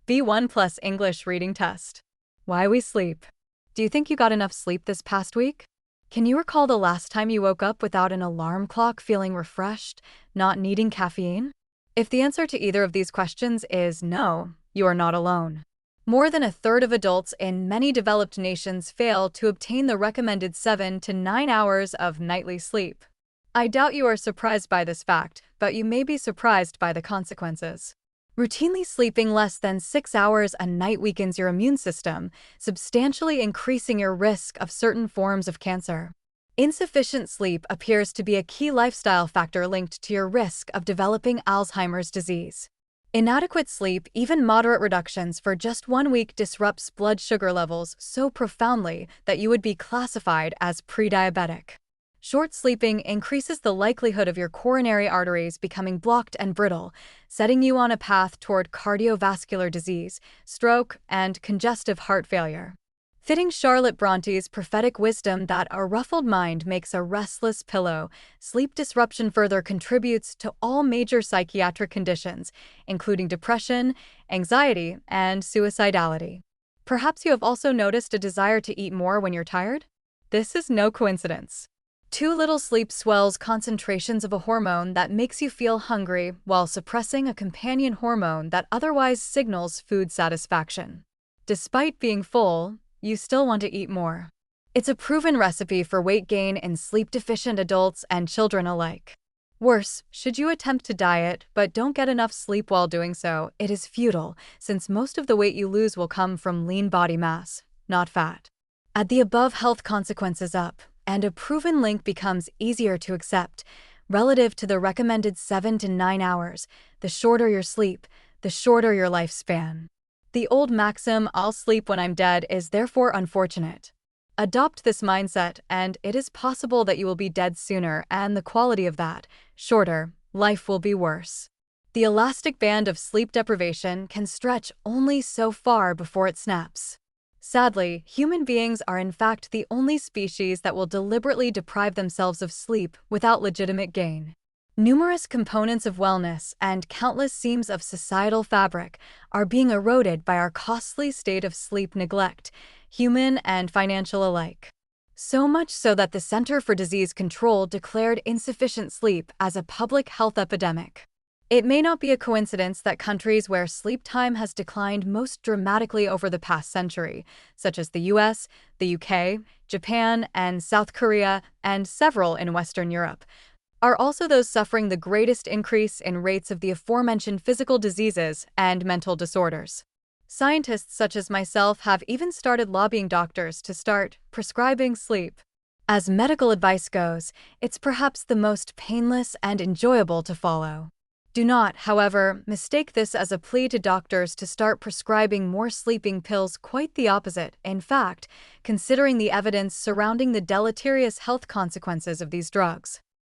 B1 plus English reading test. Why we sleep. Do you think you got enough sleep this past week? Can you recall the last time you woke up without an alarm clock, feeling refreshed, not needing caffeine? If the answer to either of these questions is no, you are not alone. More than a third of adults in many developed nations fail to obtain the recommended 7 to 9 hours of nightly sleep. I doubt you are surprised by this fact, but you may be surprised by the consequences. Routinely sleeping less than 6 hours a night weakens your immune system, substantially increasing your risk of certain forms of cancer. Insufficient sleep appears to be a key lifestyle factor linked to your risk of developing Alzheimer's disease. Inadequate sleep, even moderate reductions for just 1 week, disrupts blood sugar levels so profoundly that you would be classified as pre-diabetic. Short sleeping increases the likelihood of your coronary arteries becoming blocked and brittle, setting you on a path toward cardiovascular disease, stroke, and congestive heart failure. Fitting Charlotte Bronte's prophetic wisdom that a ruffled mind makes a restless pillow, sleep disruption further contributes to all major psychiatric conditions, including depression, anxiety, and suicidality. Perhaps you have also noticed a desire to eat more when you're tired? This is no coincidence. Too little sleep swells concentrations of a hormone that makes you feel hungry while suppressing a companion hormone that otherwise signals food satisfaction. Despite being full, you still want to eat more. It's a proven recipe for weight gain in sleep-deficient adults and children alike. Worse, should you attempt to diet but don't get enough sleep while doing so, it is futile, since most of the weight you lose will come from lean body mass, not fat. Add the above health consequences up, and a proven link becomes easier to accept. Relative to the recommended 7 to 9 hours, the shorter your sleep, the shorter your lifespan. The old maxim, "I'll sleep when I'm dead," is therefore unfortunate. Adopt this mindset, and it is possible that you will be dead sooner, and the quality of that, shorter, life will be worse. The elastic band of sleep deprivation can stretch only so far before it snaps. Sadly, human beings are in fact the only species that will deliberately deprive themselves of sleep without legitimate gain. Numerous components of wellness and countless seams of societal fabric are being eroded by our costly state of sleep neglect, human and financial alike. So much so that the Center for Disease Control declared insufficient sleep as a public health epidemic. It may not be a coincidence that countries where sleep time has declined most dramatically over the past century, such as the US, the UK, Japan, and South Korea, and several in Western Europe, are also those suffering the greatest increase in rates of the aforementioned physical diseases and mental disorders. Scientists such as myself have even started lobbying doctors to start prescribing sleep. As medical advice goes, it's perhaps the most painless and enjoyable to follow. Do not, however, mistake this as a plea to doctors to start prescribing more sleeping pills. Quite the opposite. In fact, considering the evidence surrounding the deleterious health consequences of these drugs,